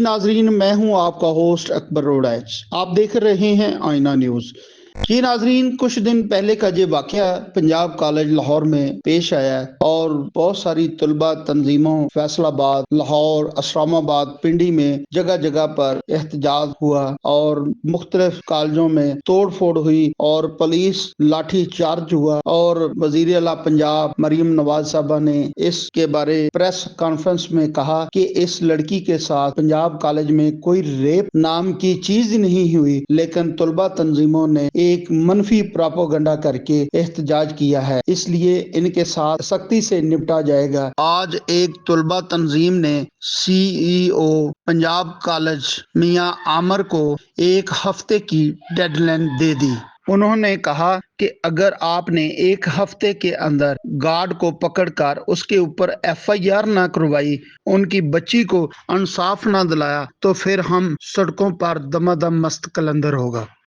ناظرین، میں ہوں آپ کا ہوسٹ اکبر روڈائچ. آپ دیکھ رہے ہیں آئینا نیوز. جی ناظرین، کچھ دن پہلے کا یہ واقعہ پنجاب کالج لاہور میں پیش آیا اور بہت ساری طلبہ تنظیموں فیصلاباد، لاہور، اسلام آباد، پنڈی میں جگہ جگہ پر احتجاج ہوا اور مختلف کالجوں میں توڑ پھوڑ ہوئی اور پولیس لاٹھی چارج ہوا، اور وزیر اعلیٰ پنجاب مریم نواز صاحبہ نے اس کے بارے پریس کانفرنس میں کہا کہ اس لڑکی کے ساتھ پنجاب کالج میں کوئی ریپ نام کی چیز نہیں ہوئی، لیکن طلبہ تنظیموں نے ایک منفی پراپوگنڈا کر کے احتجاج کیا ہے، اس لیے ان کے ساتھ سختی سے نپٹا جائے گا. آج ایک طلبہ تنظیم نے سی ای او پنجاب کالج میاں عامر کو ایک ہفتے کی ڈیڈ لائن دے دی. انہوں نے کہا کہ اگر آپ نے ایک ہفتے کے اندر گارڈ کو پکڑ کر اس کے اوپر ایف آئی آر نہ کروائی، ان کی بچی کو انصاف نہ دلایا، تو پھر ہم سڑکوں پر دم دم مست کلندر ہوگا.